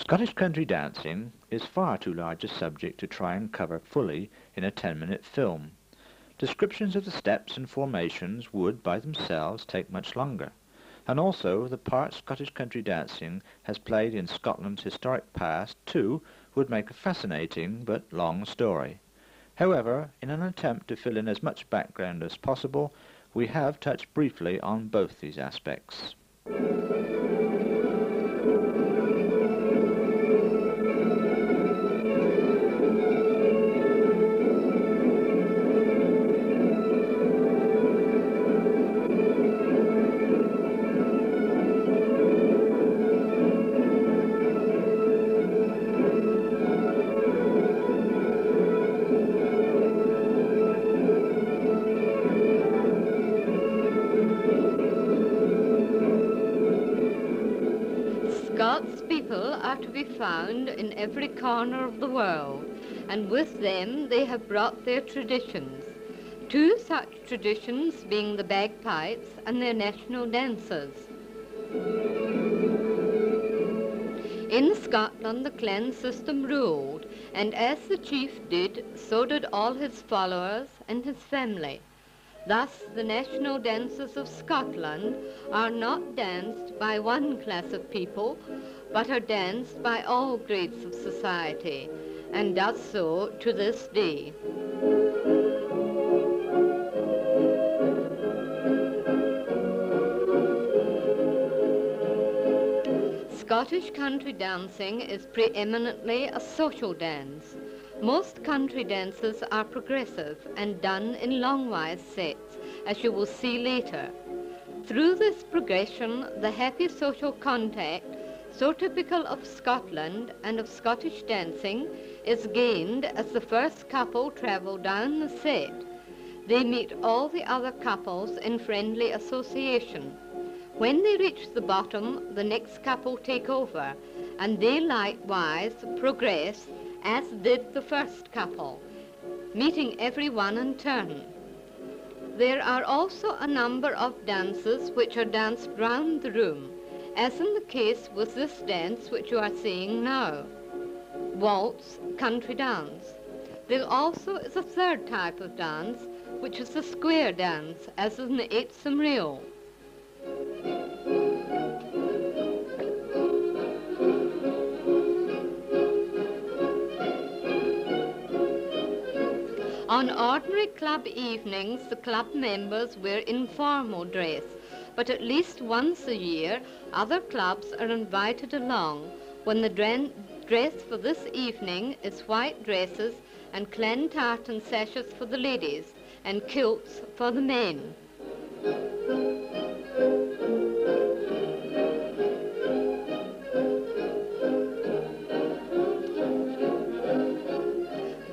Scottish country dancing is far too large a subject to try and cover fully in a 10-minute film. Descriptions of the steps and formations would, by themselves, take much longer, and also the part Scottish country dancing has played in Scotland's historic past, too, would make a fascinating but long story. However, in an attempt to fill in as much background as possible, we have touched briefly on both these aspects. Scots people are to be found in every corner of the world, and with them they have brought their traditions. Two such traditions being the bagpipes and their national dances. In Scotland the clan system ruled, and as the chief did, so did all his followers and his family. Thus, the national dances of Scotland are not danced by one class of people, but are danced by all grades of society, and does so to this day. Scottish country dancing is preeminently a social dance. Most country dances are progressive and done in longwise sets, as you will see later. Through this progression, the happy social contact, so typical of Scotland and of Scottish dancing, is gained as the first couple travel down the set. They meet all the other couples in friendly association. When they reach the bottom, the next couple take over, and they likewise progress as did the first couple, meeting everyone in turn. There are also a number of dances which are danced round the room, as in the case with this dance which you are seeing now, waltz, country dance. There also is a third type of dance, which is the square dance, as in the Eightsome Reel. On ordinary club evenings, the club members wear informal dress, but at least once a year, other clubs are invited along, when the dress for this evening is white dresses and clan tartan sashes for the ladies, and kilts for the men.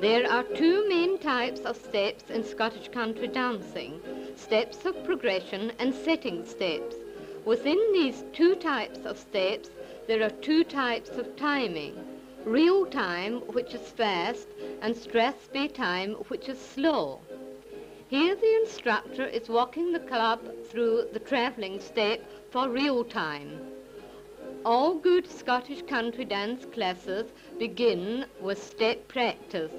There are two main types of steps in Scottish country dancing, steps of progression and setting steps. Within these two types of steps, there are two types of timing, real time, which is fast, and Strathspey time, which is slow. Here the instructor is walking the club through the travelling step for real time. All good Scottish country dance classes begin with step practice.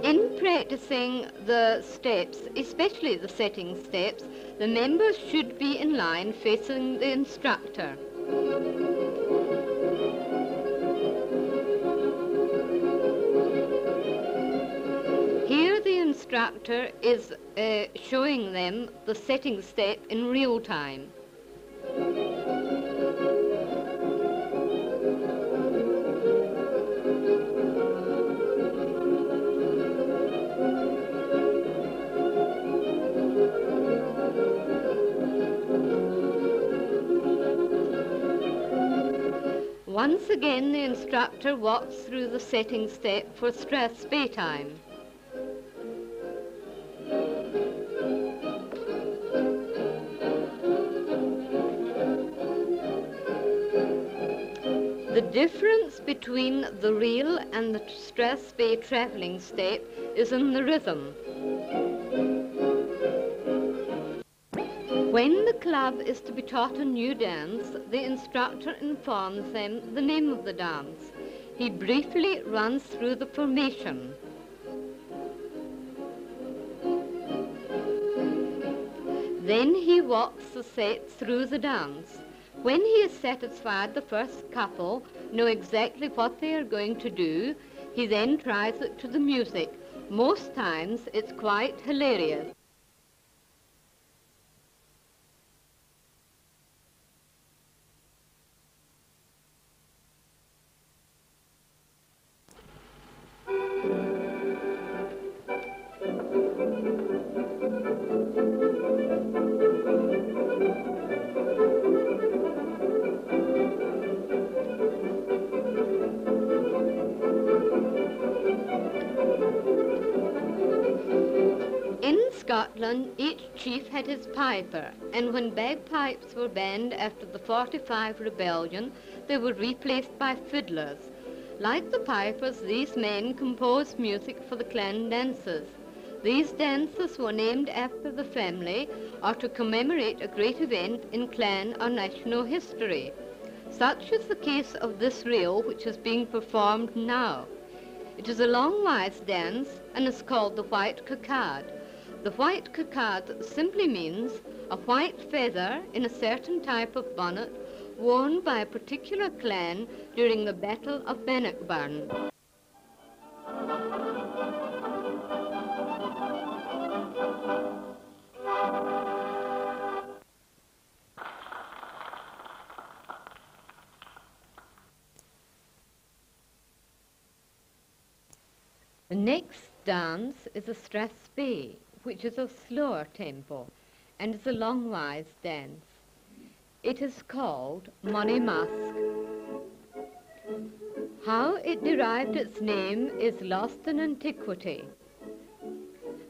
In practicing the steps, especially the setting steps, the members should be in line facing the instructor. Here the instructor is showing them the setting step in real time. Once again, the instructor walks through the setting step for Strathspey time. The difference between the reel and the Strathspey travelling step is in the rhythm. When the club is to be taught a new dance, the instructor informs them the name of the dance. He briefly runs through the formation. Then he walks the set through the dance. When he is satisfied the first couple know exactly what they are going to do, he then tries it to the music. Most times it's quite hilarious. In Scotland, each chief had his piper, and when bagpipes were banned after the 45 rebellion, they were replaced by fiddlers. Like the pipers, these men composed music for the clan dances. These dances were named after the family or to commemorate a great event in clan or national history. Such is the case of this reel which is being performed now. It is a long-wise dance and is called the white cockade. The white cockade simply means a white feather in a certain type of bonnet worn by a particular clan during the Battle of Bannockburn. The next dance is a strathspey, which is a slower tempo and is a long-wise dance. It is called Monymusk. How it derived its name is lost in antiquity.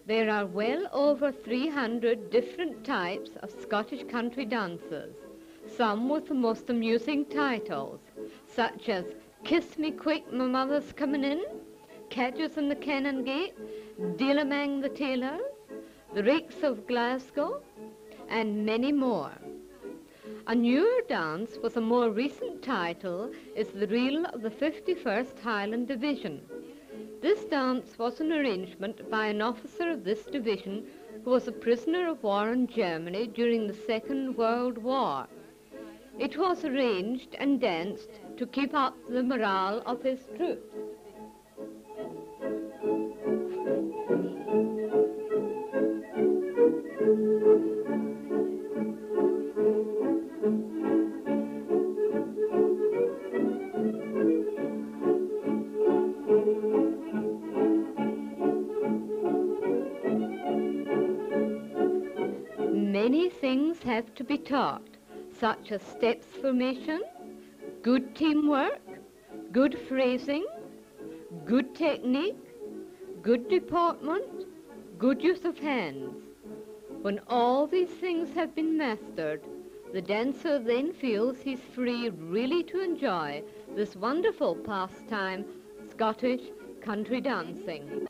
There are well over 300 different types of Scottish country dances, some with the most amusing titles, such as Kiss Me Quick, My Mother's Coming In, Cadges in the Canongate, Deal Amang the Tailors, The Rakes of Glasgow, and many more. A newer dance with a more recent title is the Reel of the 51st Highland Division. This dance was an arrangement by an officer of this division who was a prisoner of war in Germany during the Second World War. It was arranged and danced to keep up the morale of his troops. Many things have to be taught, such as steps formation, good teamwork, good phrasing, good technique, good deportment, good use of hands. When all these things have been mastered, the dancer then feels he's free really to enjoy this wonderful pastime, Scottish country dancing.